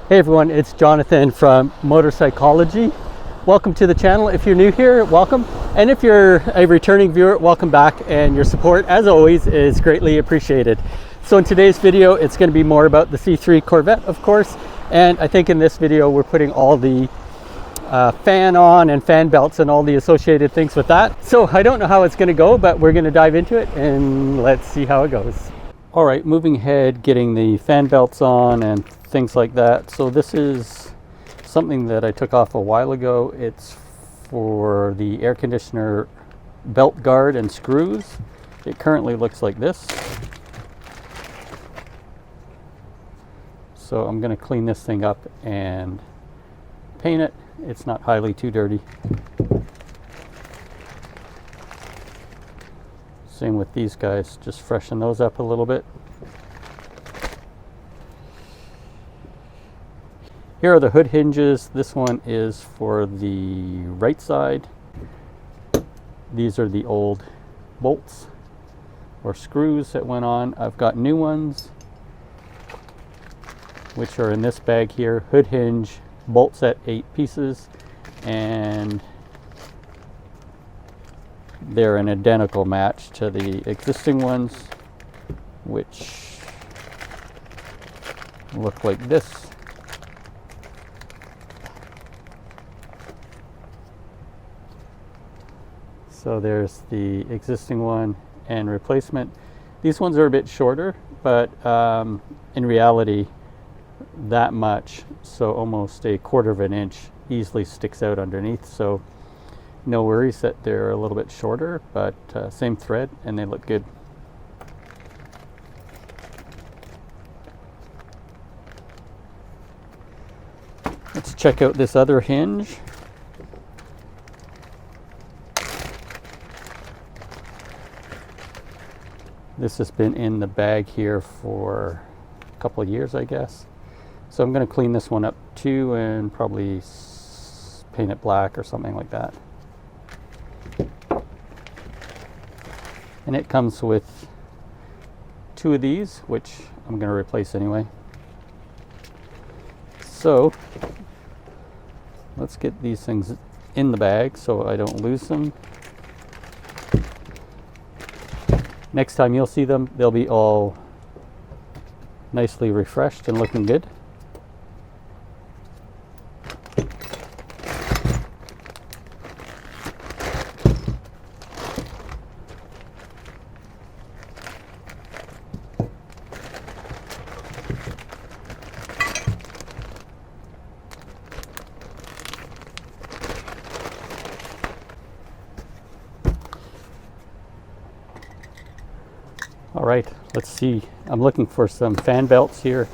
Hey everyone, it's Jonathan from Motorpsychology. Welcome to the channel. If you're new here, welcome. And if you're a returning viewer, welcome back. And your support, as always, is greatly appreciated. So in today's video, it's going to be more about the C3 Corvette, of course. And I think in this video, we're putting all the fan on and fan belts and all the associated things with that. So I don't know how it's going to go, but we're going to dive into it and let's see how it goes. All right, moving ahead, getting the fan belts on and things like that. So this is something that I took off a while ago. It's for the air conditioner belt guard and screws. It currently looks like this. So I'm going to clean this thing up and paint it. It's not highly too dirty. Same with these guys, just freshen those up a little bit. Here are the hood hinges. This one is for the right side. These are the old bolts or screws that went on. I've got new ones, which are in this bag here. Hood hinge, bolt set 8 pieces, and they're an identical match to the existing ones, which look like this. So there's the existing one and replacement. These ones are a bit shorter, but in reality, that much, so almost 1/4 of an inch, easily sticks out underneath. So no worries that they're a little bit shorter, but same thread and they look good. Let's check out this other hinge. This has been in the bag here for a couple of years, I guess. So I'm going to clean this one up too and probably paint it black or something like that. And it comes with 2 of these, which I'm going to replace anyway. So let's get these things in the bag so I don't lose them. Next time you'll see them, they'll be all nicely refreshed and looking good. All right, let's see. I'm looking for some fan belts here.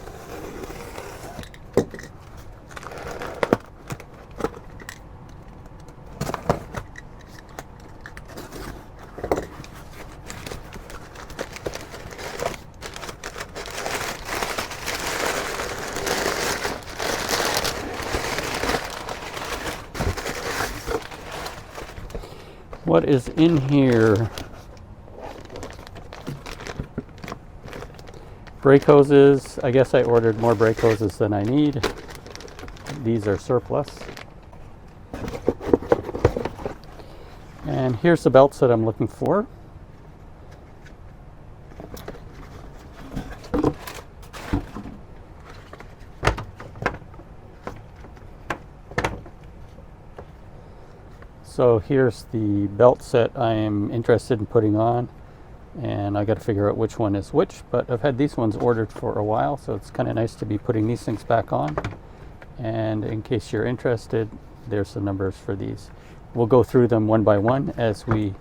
What is in here? Brake hoses. I guess I ordered more brake hoses than I need. These are surplus. And here's the belts that I'm looking for. So here's the belt set I am interested in putting on. And I got to figure out which one is which, but I've had these ones ordered for a while, so it's kind of nice to be putting these things back on. And in case you're interested, there's the numbers for these. We'll go through them one by one as we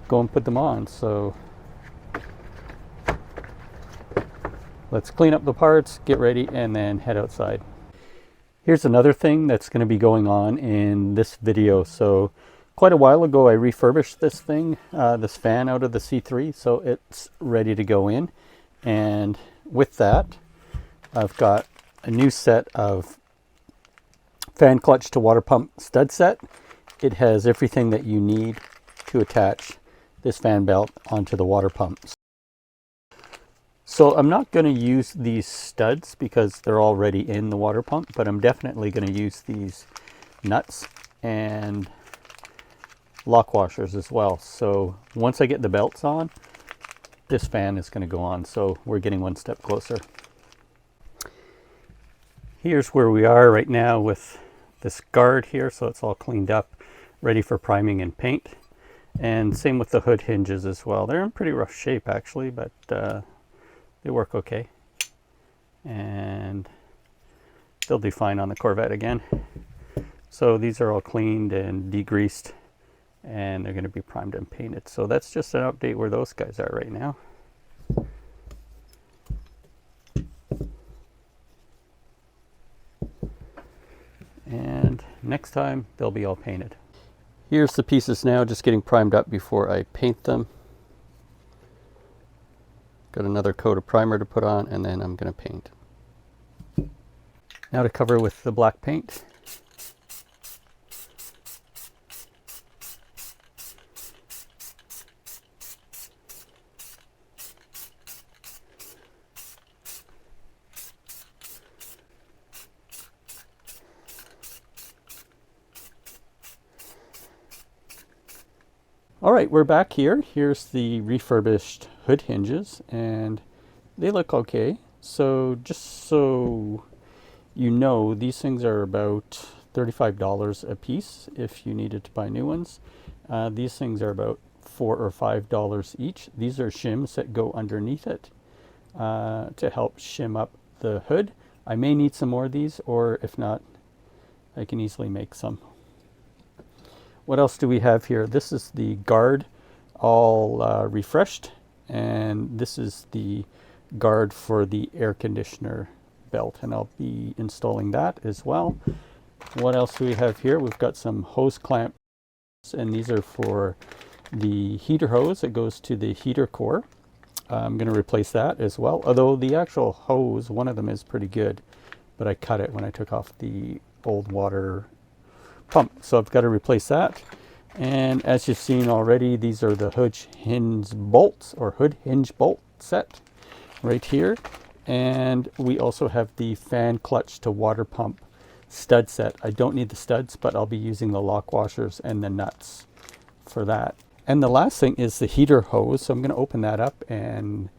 go and put them on. So let's clean up the parts, get ready, and then head outside. Here's another thing that's going to be going on in this video. So quite a while ago, I refurbished this thing, this fan out of the C3, so it's ready to go in. And with that, I've got a new set of fan clutch to water pump stud set. It has everything that you need to attach this fan belt onto the water pump. So I'm not going to use these studs because they're already in the water pump, but I'm definitely going to use these nuts and lock washers as well. So once I get the belts on, this fan is going to go on. So we're getting one step closer. Here's where we are right now with this guard here. So it's all cleaned up, ready for priming and paint. And same with the hood hinges as well. They're in pretty rough shape actually, but they work okay. And they'll do fine on the Corvette again. So these are all cleaned and degreased, and they're going to be primed and painted. So that's just an update where those guys are right now. And next time they'll be all painted. Here's the pieces now, just getting primed up before I paint them. Got another coat of primer to put on, and then I'm going to paint. Now to cover with the black paint. All right, we're back here. Here's the refurbished hood hinges, and they look okay. So just so you know, these things are about $35 a piece if you needed to buy new ones. These things are about $4 or $5 each. These are shims that go underneath it to help shim up the hood. I may need some more of these, or if not, I can easily make some. What else do we have here? This is the guard all refreshed, and this is the guard for the air conditioner belt, and I'll be installing that as well. What else do we have here? We've got some hose clamps, and these are for the heater hose that goes to the heater core. I'm going to replace that as well, although the actual hose, one of them is pretty good, but I cut it when I took off the old water pump, so I've got to replace that. And as you've seen already, these are the hood hinge bolts, or hood hinge bolt set right here. And we also have the fan clutch to water pump stud set. I don't need the studs, but I'll be using the lock washers and the nuts for that. And the last thing is the heater hose, so I'm going to open that up and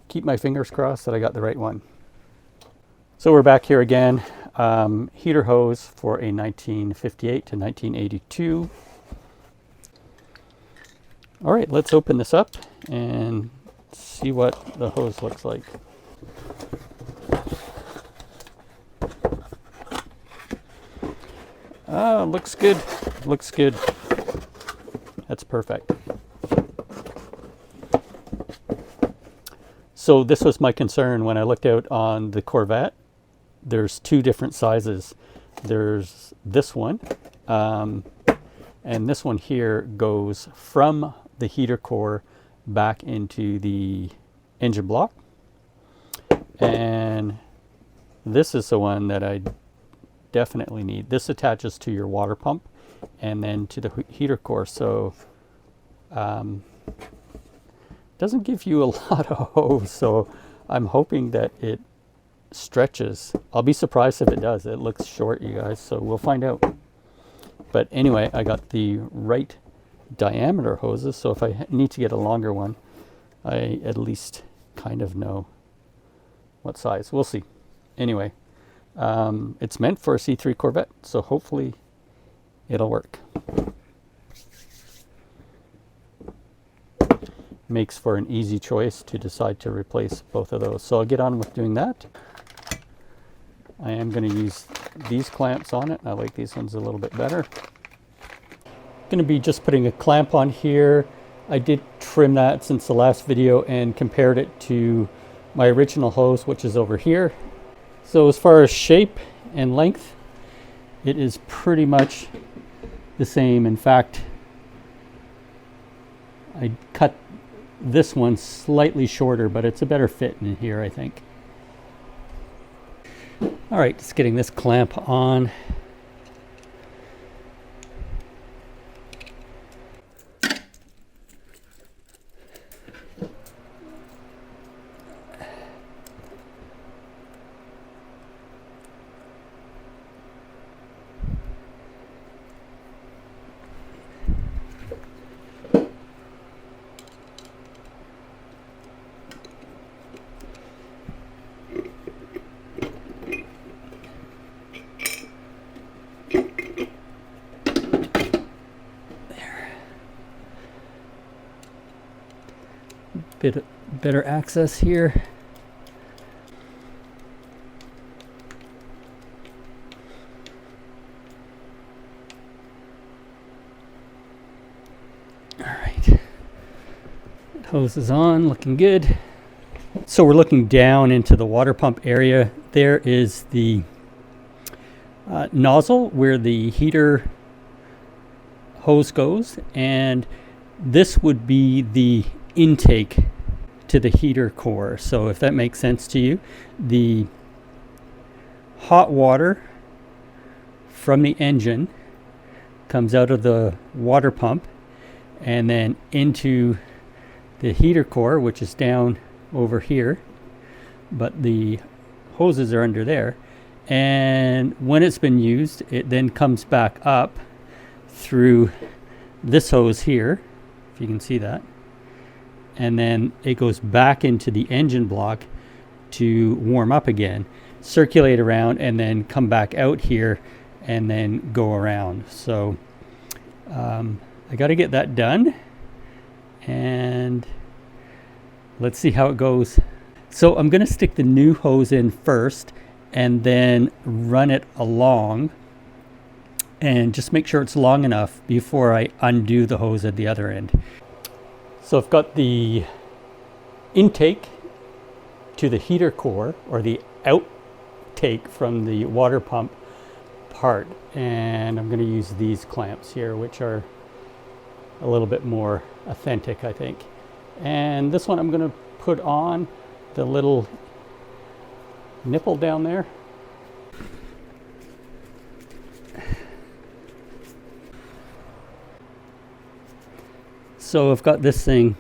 keep my fingers crossed that I got the right one. So we're back here again. Heater hose for a 1958 to 1982. All right, let's open this up and see what the hose looks like. Looks good. Looks good. That's perfect. So this was my concern when I looked out on the Corvette. There's two different sizes. There's this one, and this one here goes from the heater core back into the engine block. And this is the one that I definitely need. This attaches to your water pump and then to the heater core. So doesn't give you a lot of hose. So I'm hoping that it stretches. I'll be surprised if it does. It looks short, you guys, so we'll find out. But anyway, I got the right diameter hoses, so if I need to get a longer one, I at least kind of know what size. We'll see. Anyway, it's meant for a C3 Corvette, so hopefully it'll work. Makes for an easy choice to decide to replace both of those. So I'll get on with doing that. I am going to use these clamps on it. I like these ones a little bit better. Going to be just putting a clamp on here. I did trim that since the last video and compared it to my original hose, which is over here. So as far as shape and length, it is pretty much the same. In fact, I cut this one slightly shorter, but it's a better fit in here, I think. All right, just getting this clamp on. Bit better access here. All right, hose is on, looking good. So we're looking down into the water pump area. There is the nozzle where the heater hose goes, and this would be the intake to the heater core. So if that makes sense to you, the hot water from the engine comes out of the water pump and then into the heater core, which is down over here, but the hoses are under there. And when it's been used, it then comes back up through this hose here, if you can see that, and then it goes back into the engine block to warm up again, circulate around, and then come back out here and then go around. So I got to get that done, and let's see how it goes. So I'm going to stick the new hose in first and then run it along and just make sure it's long enough before I undo the hose at the other end. So I've got the intake to the heater core, or the outtake from the water pump part, and I'm going to use these clamps here, which are a little bit more authentic, I think. And this one I'm going to put on the little nipple down there. So I've got this thing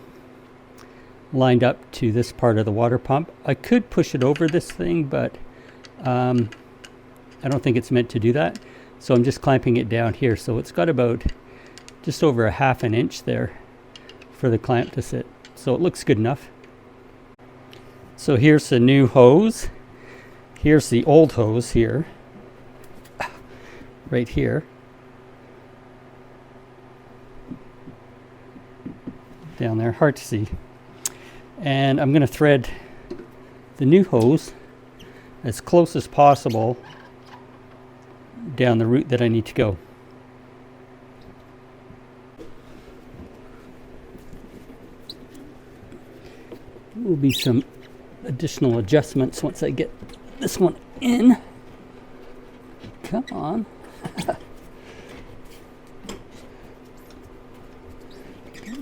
lined up to this part of the water pump. I could push it over this thing, but I don't think it's meant to do that. So I'm just clamping it down here. So it's got about just over a ½ an inch there for the clamp to sit. So it looks good enough. So here's the new hose. Here's the old hose here, right here. Down there, hard to see. And I'm going to thread the new hose as close as possible down the route that I need to go. There will be some additional adjustments once I get this one in. Come on.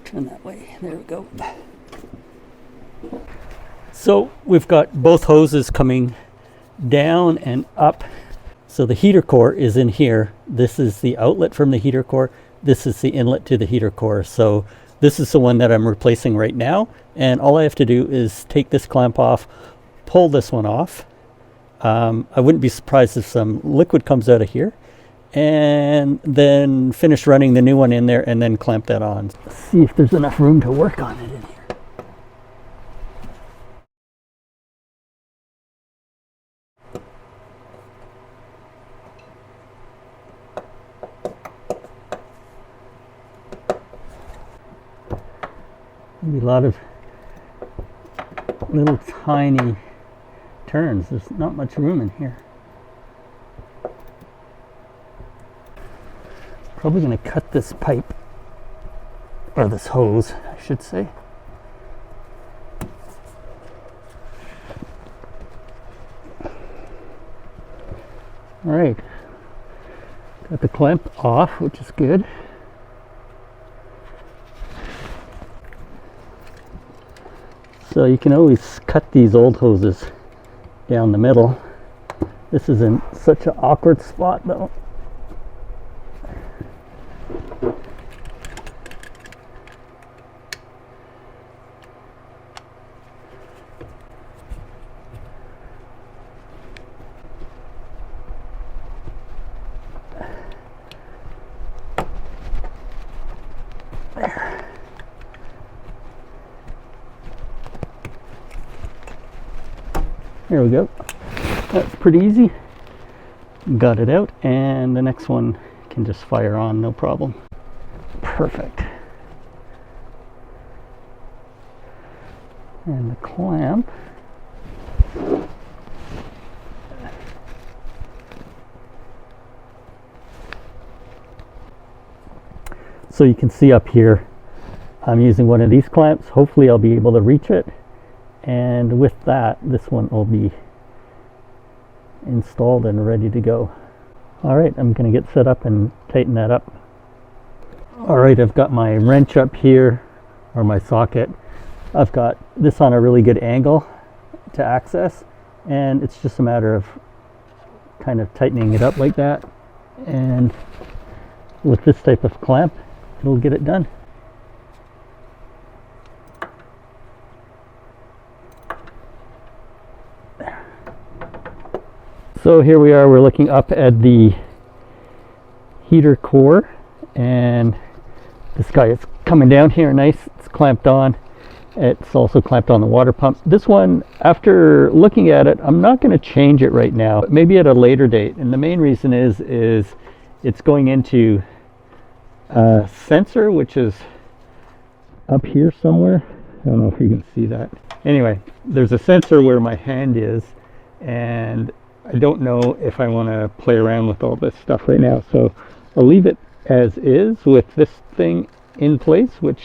Turn that way. There we go. So we've got both hoses coming down and up. So the heater core is in here. This is the outlet from the heater core. This is the inlet to the heater core. So this is the one that I'm replacing right now. And all I have to do is take this clamp off, pull this one off. I wouldn't be surprised if some liquid comes out of here, and then finish running the new one in there and then clamp that on. Let's see if there's enough room to work on it in here. Maybe a lot of little tiny turns. There's not much room in here. Probably going to cut this pipe, or this hose, I should say. All right, got the clamp off, which is good. So you can always cut these old hoses down the middle. This is in such an awkward spot though. There we go. That's pretty easy. Got it out, and the next one can just fire on, no problem. Perfect. And the clamp. So you can see up here, I'm using one of these clamps. Hopefully I'll be able to reach it. And with that, this one will be installed and ready to go. All right, I'm going to get set up and tighten that up. All right, I've got my wrench up here, or my socket. I've got this on a really good angle to access, and it's just a matter of kind of tightening it up like that. And with this type of clamp, it'll get it done. So here we are, we're looking up at the heater core, and this guy is coming down here nice. It's clamped on. It's also clamped on the water pump. This one, after looking at it, I'm not going to change it right now, but maybe at a later date. And the main reason is it's going into a sensor, which is up here somewhere. I don't know if you can see that. Anyway, there's a sensor where my hand is, and I don't know if I want to play around with all this stuff right now. So I'll leave it as is with this thing in place, which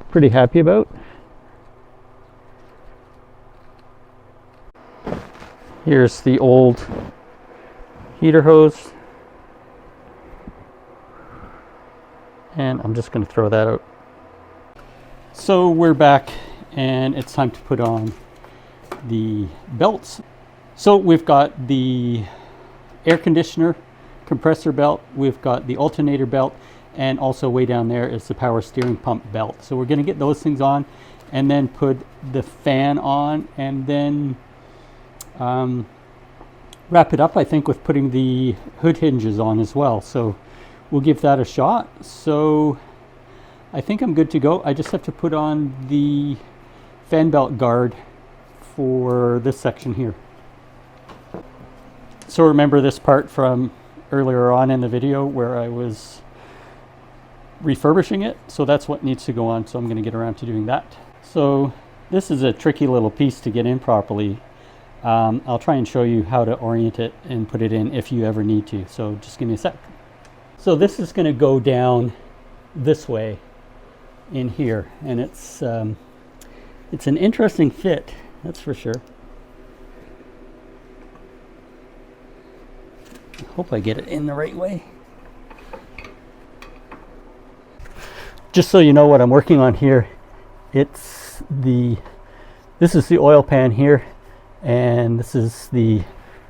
I'm pretty happy about. Here's the old heater hose, and I'm just going to throw that out. So we're back, and it's time to put on the belts. So we've got the air conditioner compressor belt, we've got the alternator belt, and also way down there is the power steering pump belt. So we're going to get those things on and then put the fan on, and then wrap it up, I think, with putting the hood hinges on as well. So we'll give that a shot. So I think I'm good to go. I just have to put on the fan belt guard for this section here. So remember this part from earlier on in the video where I was refurbishing it. So that's what needs to go on. So I'm going to get around to doing that. So this is a tricky little piece to get in properly. I'll try and show you how to orient it and put it in if you ever need to. So just give me a sec. So this is going to go down this way in here, and it's an interesting fit, that's for sure. I hope I get it in the right way. Just so you know what I'm working on here, this is the oil pan here, and this is the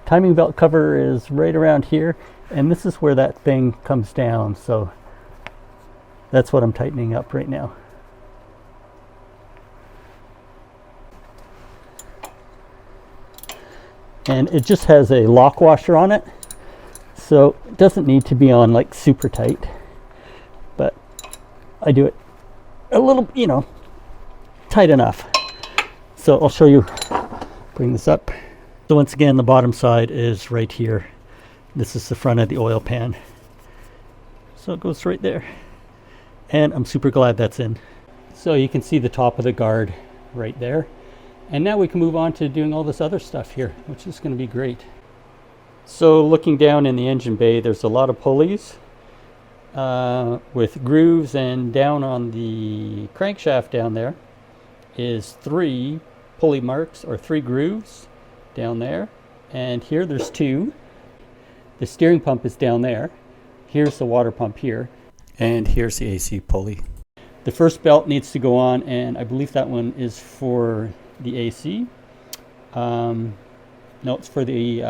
timing belt cover is right around here, and this is where that thing comes down. So that's what I'm tightening up right now. And it just has a lock washer on it, so it doesn't need to be on like super tight, but I do it a little, tight enough. So I'll show you, bring this up. So once again, the bottom side is right here. This is the front of the oil pan. So it goes right there. And I'm super glad that's in. So you can see the top of the guard right there. And now we can move on to doing all this other stuff here, which is going to be great. So looking down in the engine bay, there's a lot of pulleys with grooves, and down on the crankshaft down there is 3 pulley marks, or 3 grooves down there. And here there's 2. The steering pump is down there. Here's the water pump here. And here's the AC pulley. The first belt needs to go on, and I believe that one is for the AC. No, it's for the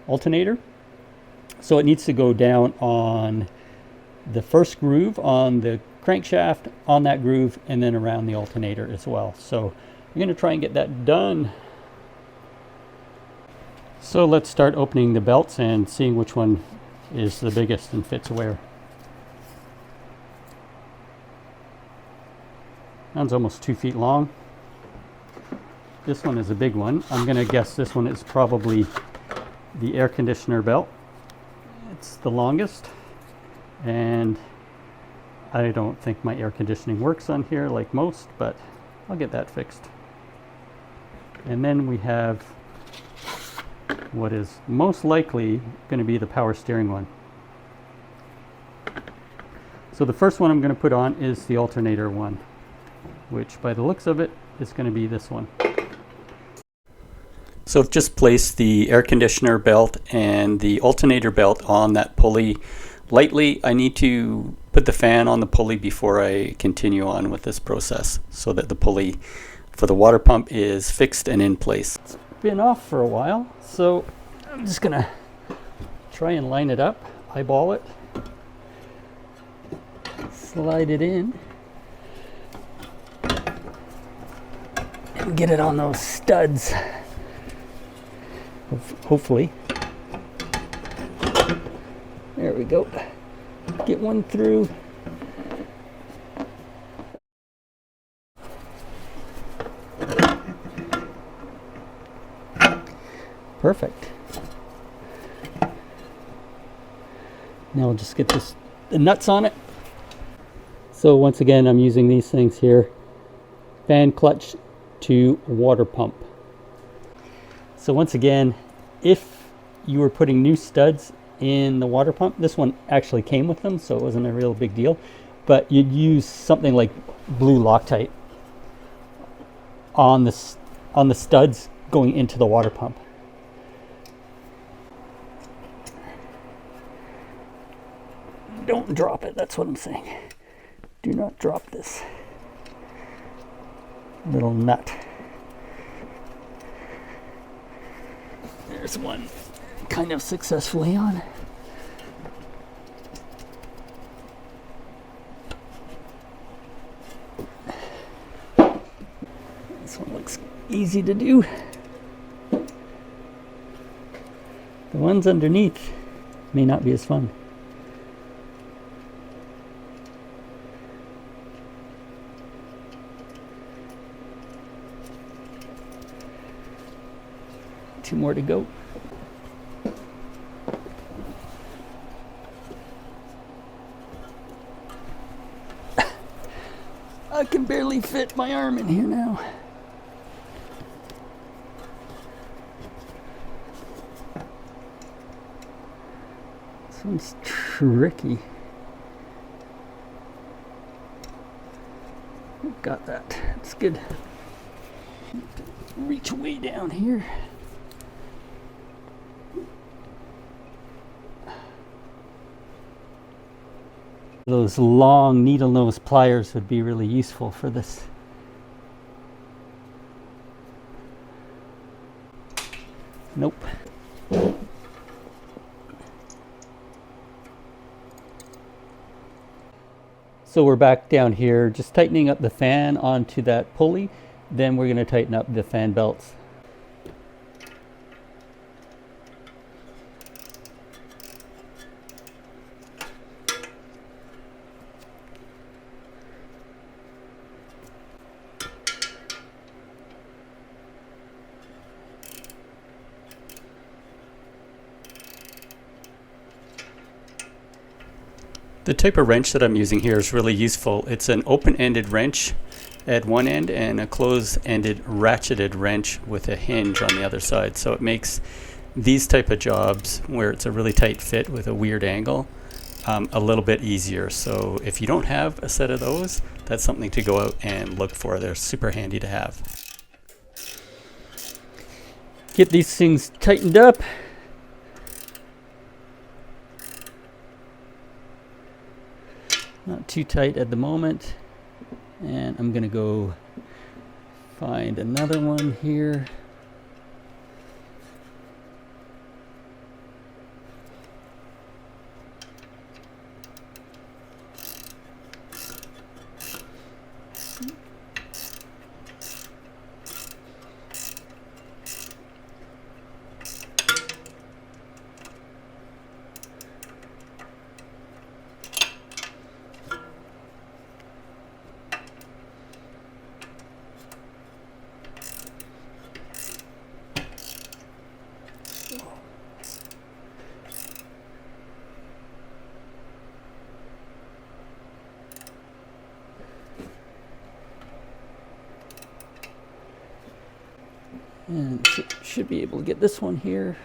alternator. So it needs to go down on the first groove on the crankshaft, on that groove, and then around the alternator as well. So I'm going to try and get that done. So let's start opening the belts and seeing which one is the biggest and fits where. That one's almost 2 feet long. This one is a big one. I'm going to guess this one is probably the air conditioner belt. It's the longest, and I don't think my air conditioning works on here like most, but I'll get that fixed. And then we have what is most likely going to be the power steering one. So the first one I'm going to put on is the alternator one, which by the looks of it is going to be this one. So I've just placed the air conditioner belt and the alternator belt on that pulley lightly. I need to put the fan on the pulley before I continue on with this process so that the pulley for the water pump is fixed and in place. It's been off for a while, so I'm just gonna try and line it up, eyeball it, slide it in, and get it on those studs. Hopefully. There we go. Get one through. Perfect. Now we'll just get the nuts on it. So once again, I'm using these things here. Fan clutch to water pump. So once again, if you were putting new studs in the water pump, this one actually came with them, so it wasn't a real big deal, but you'd use something like blue Loctite on the studs going into the water pump. Don't drop it, that's what I'm saying. Do not drop this little nut. There's one kind of successfully on. This one looks easy to do. The ones underneath may not be as fun. Two more to go. I can barely fit my arm in here now. This one's tricky. Got that. It's good. Reach way down here. Those long needle nose pliers would be really useful for this. Nope. So we're back down here, just tightening up the fan onto that pulley. Then we're going to tighten up the fan belts. The type of wrench that I'm using here is really useful. It's an open-ended wrench at one end and a closed-ended ratcheted wrench with a hinge on the other side. So it makes these type of jobs where it's a really tight fit with a weird angle a little bit easier. So if you don't have a set of those, that's something to go out and look for. They're super handy to have. Get these things tightened up. Not too tight at the moment, and I'm gonna go find another one here. And should be able to get this one here.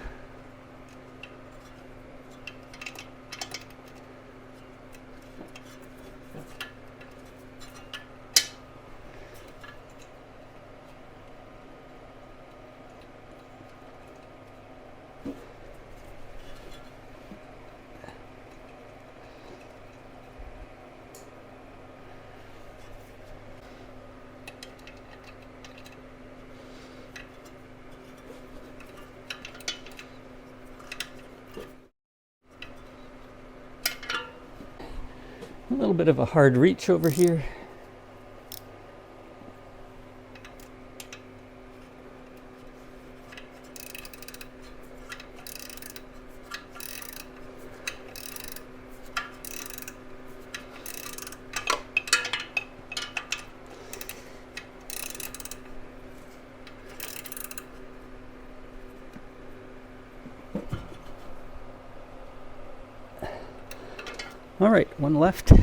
A little bit of a hard reach over here. All right, one left.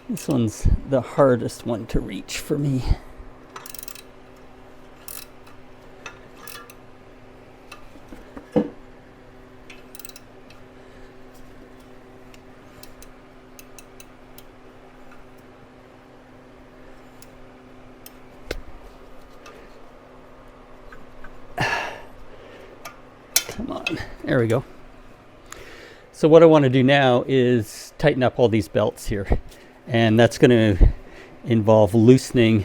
This one's the hardest one to reach for me. Come on, there we go. So what I want to do now is tighten up all these belts here. And that's going to involve loosening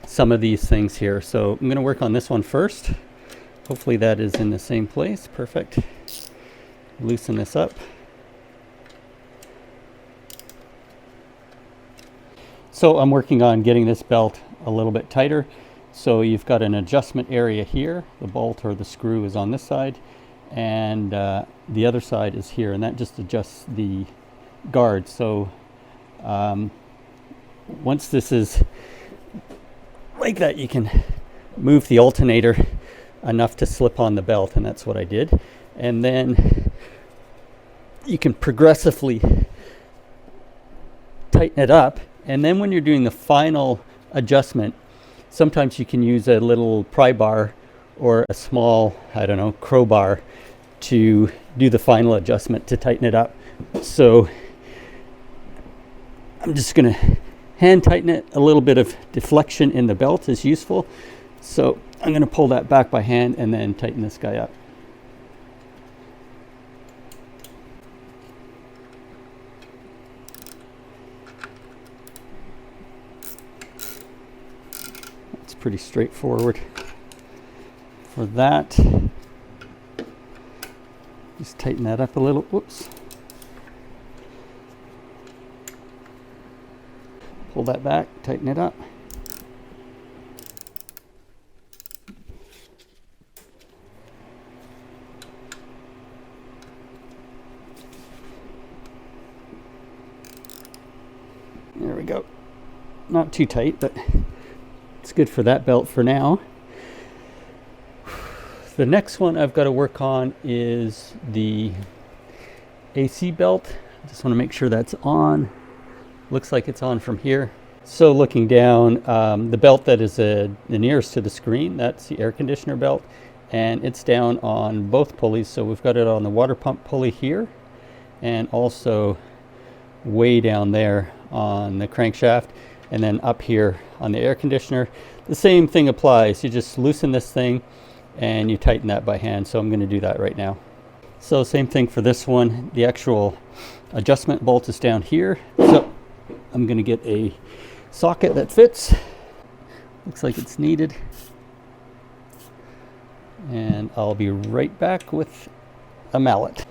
some of these things here. So I'm going to work on this one first. Hopefully that is in the same place. Perfect. Loosen this up. So I'm working on getting this belt a little bit tighter. So you've got an adjustment area here. The bolt or the screw is on this side. And the other side is here. And that just adjusts the guard. So once this is like that, you can move the alternator enough to slip on the belt, and that's what I did. And then you can progressively tighten it up, and then when you're doing the final adjustment, sometimes you can use a little pry bar or a small, I don't know, crowbar to do the final adjustment to tighten it up. So I'm just going to hand tighten it. A little bit of deflection in the belt is useful. So I'm going to pull that back by hand and then tighten this guy up. That's pretty straightforward. For that, just tighten that up a little. Whoops. Pull that back, tighten it up. There we go. Not too tight, but it's good for that belt for now. The next one I've got to work on is the AC belt. Just want to make sure that's on. Looks like it's on from here. So looking down, the belt that is the nearest to the screen, that's the air conditioner belt, and it's down on both pulleys. So we've got it on the water pump pulley here, and also way down there on the crankshaft, and then up here on the air conditioner. The same thing applies. You just loosen this thing and you tighten that by hand. So I'm going to do that right now. So same thing for this one. The actual adjustment bolt is down here. So I'm going to get a socket that fits. Looks like it's needed. And I'll be right back with a mallet.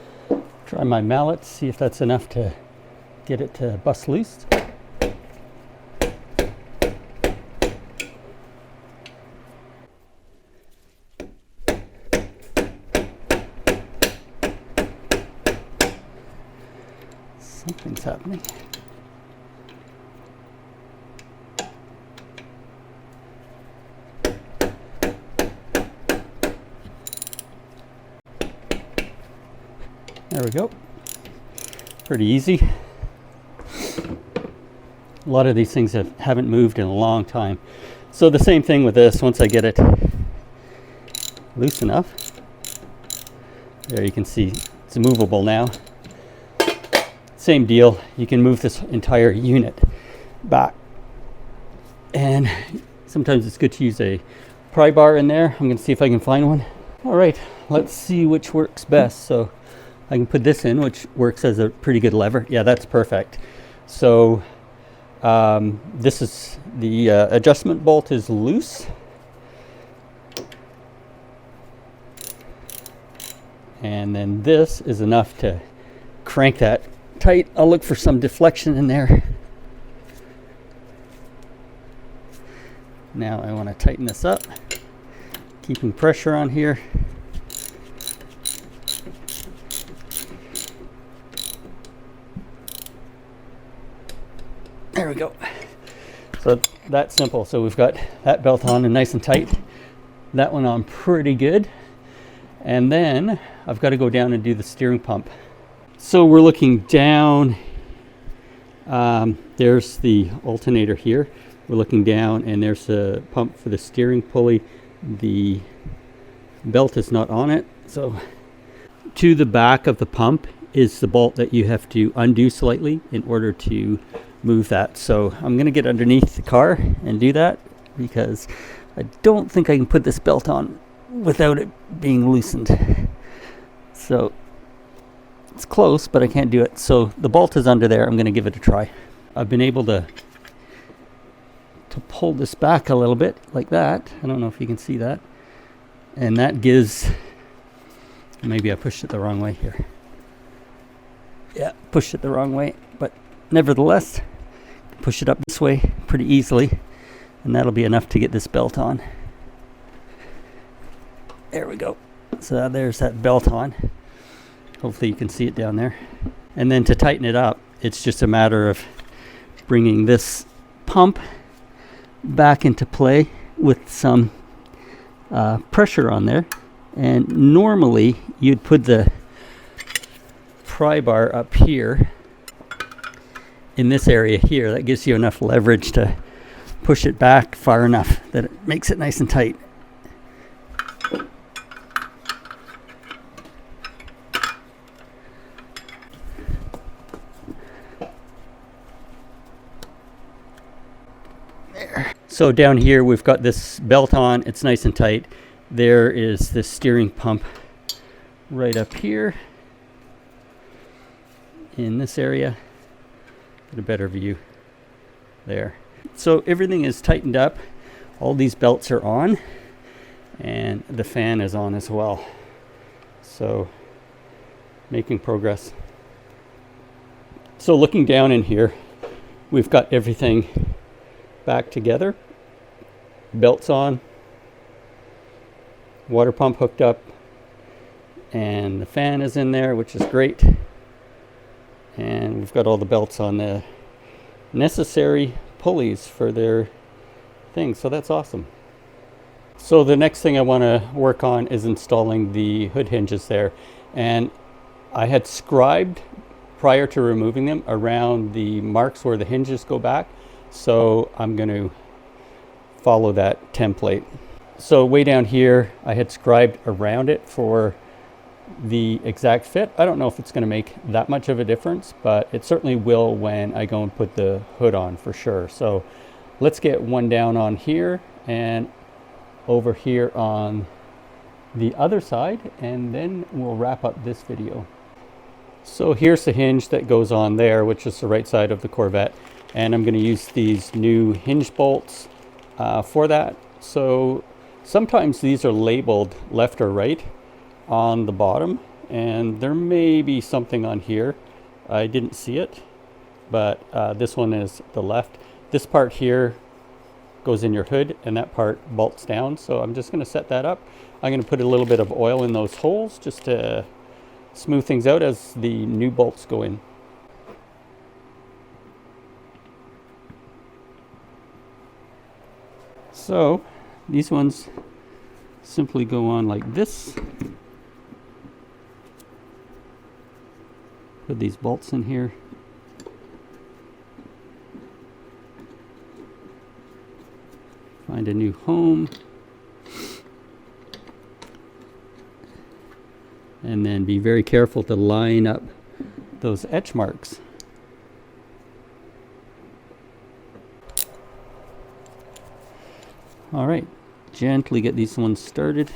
Try my mallet, see if that's enough to get it to bust loose. Something's happening. There we go. Pretty easy. A lot of these things haven't moved in a long time. So the same thing with this, once I get it loose enough, there you can see it's movable now. Same deal, you can move this entire unit back. And sometimes it's good to use a pry bar in there. I'm going to see if I can find one. All right, let's see which works best. So I can put this in, which works as a pretty good lever. Yeah, that's perfect. So this is the adjustment bolt is loose. And then this is enough to crank that tight. I'll look for some deflection in there. Now I want to tighten this up, keeping pressure on here. There we go. So that's simple. So we've got that belt on and nice and tight. That one on pretty good. And then I've got to go down and do the steering pump. So we're looking down. There's the alternator here. We're looking down and there's a pump for the steering pulley. The belt is not on it. So to the back of the pump is the bolt that you have to undo slightly in order to move that. So I'm going to get underneath the car and do that because I don't think I can put this belt on without it being loosened. So it's close, but I can't do it. So the bolt is under there. I'm going to give it a try. I've been able to pull this back a little bit like that. I don't know if you can see that. And that gives, maybe I pushed it the wrong way here. Yeah, pushed it the wrong way, but nevertheless, push it up this way pretty easily, and that'll be enough to get this belt on. There we go. So there's that belt on. Hopefully you can see it down there. And then to tighten it up, it's just a matter of bringing this pump back into play with some pressure on there. And normally you'd put the pry bar up here in this area here. That gives you enough leverage to push it back far enough that it makes it nice and tight. There. So down here we've got this belt on. It's nice and tight. There is this steering pump right up here in this area. Get a better view there. So everything is tightened up. All these belts are on and the fan is on as well. So making progress. So looking down in here, we've got everything back together. Belts on, water pump hooked up, and the fan is in there, which is great. And we've got all the belts on the necessary pulleys for their thing, so that's awesome. So the next thing I want to work on is installing the hood hinges there, and I had scribed prior to removing them around the marks where the hinges go back, so I'm going to follow that template. So way down here I had scribed around it for the exact fit. I don't know if it's going to make that much of a difference, but it certainly will when I go and put the hood on for sure. So let's get one down on here and over here on the other side, and then we'll wrap up this video. So here's the hinge that goes on there, which is the right side of the Corvette, and I'm going to use these new hinge bolts for that. So sometimes these are labeled left or right on the bottom, and there may be something on here. I didn't see it, but this one is the left. This part here goes in your hood and that part bolts down. So I'm just going to set that up. I'm going to put a little bit of oil in those holes just to smooth things out as the new bolts go in. So these ones simply go on like this. Put these bolts in here. Find a new home. And then be very careful to line up those etch marks. All right, gently get these ones started.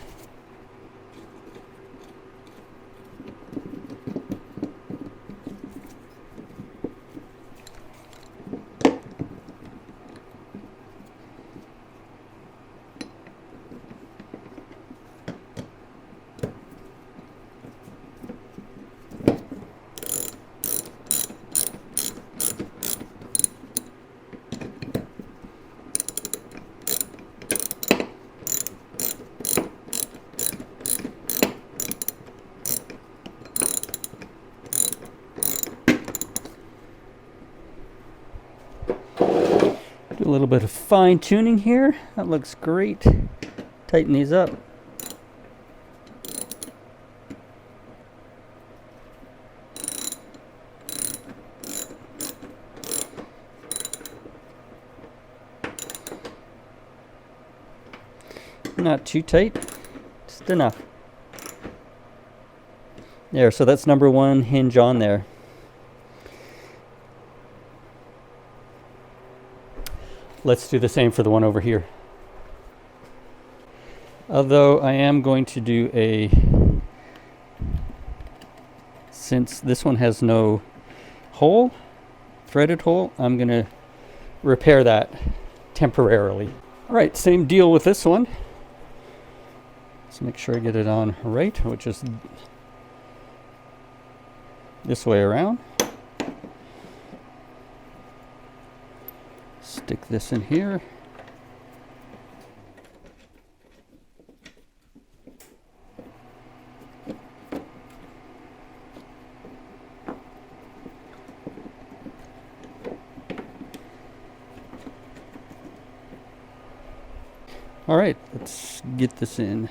Do a little bit of fine tuning here. That looks great. Tighten these up. Not too tight, just enough. There, so that's number one hinge on there. Let's do the same for the one over here. Although I am going to do since this one has no hole, threaded hole, I'm going to repair that temporarily. All right, same deal with this one. Let's make sure I get it on right, which is this way around. Stick this in here. All right, let's get this in.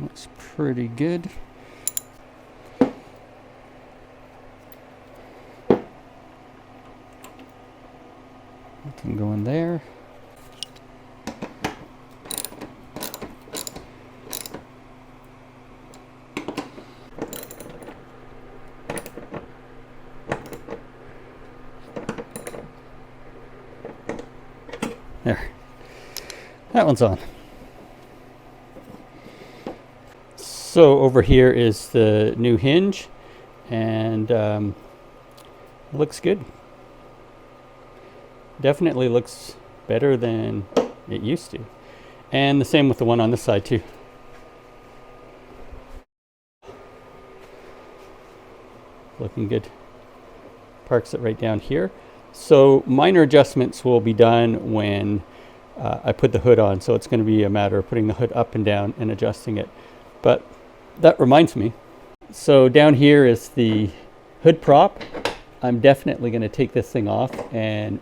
Looks pretty good. It can go in there. There. That one's on. So over here is the new hinge, and it looks good. Definitely looks better than it used to. And the same with the one on this side too. Looking good. Parks it right down here. So minor adjustments will be done when I put the hood on. So it's going to be a matter of putting the hood up and down and adjusting it. But that reminds me. So down here is the hood prop. I'm definitely going to take this thing off and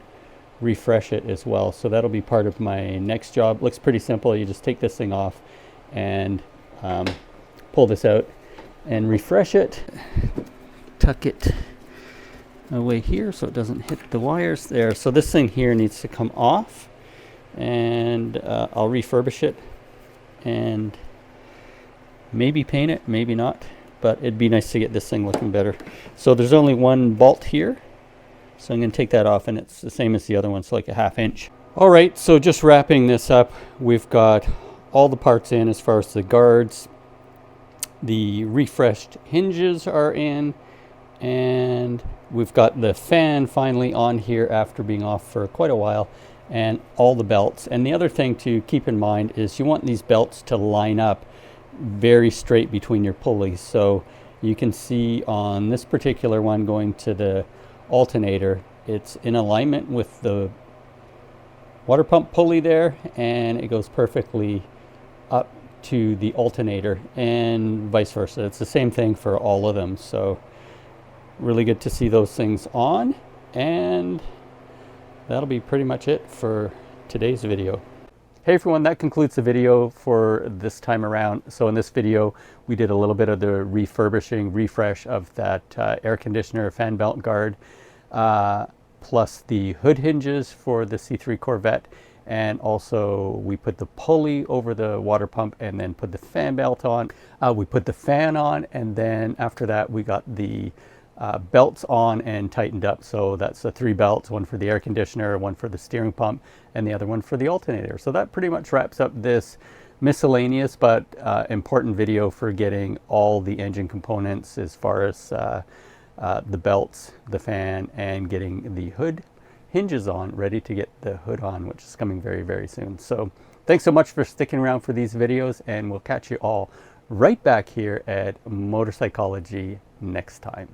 refresh it as well. So that'll be part of my next job. Looks pretty simple. You just take this thing off and pull this out and refresh it. Tuck it away here so it doesn't hit the wires there. So this thing here needs to come off, and I'll refurbish it and maybe paint it, maybe not, but it'd be nice to get this thing looking better. So there's only one bolt here, so I'm going to take that off, and it's the same as the other one, so like a 1/2 inch. All right, so just wrapping this up, we've got all the parts in as far as the guards. The refreshed hinges are in, and we've got the fan finally on here after being off for quite a while, and all the belts. And the other thing to keep in mind is you want these belts to line up very straight between your pulleys. So you can see on this particular one going to the alternator, it's in alignment with the water pump pulley there, and it goes perfectly up to the alternator, and vice versa. It's the same thing for all of them. So really good to see those things on, and that'll be pretty much it for today's video. Hey everyone, that concludes the video for this time around. So in this video, we did a little bit of the refurbishing, refresh of that air conditioner fan belt guard, plus the hood hinges for the C3 Corvette. And also we put the pulley over the water pump and then put the fan belt on. We put the fan on, and then after that we got the belts on and tightened up. So that's the 3 belts, one for the air conditioner, one for the steering pump, and the other one for the alternator. So that pretty much wraps up this miscellaneous but important video for getting all the engine components as far as the belts, the fan, and getting the hood hinges on, ready to get the hood on, which is coming very, very soon. So thanks so much for sticking around for these videos, and we'll catch you all right back here at Motorcycology next time.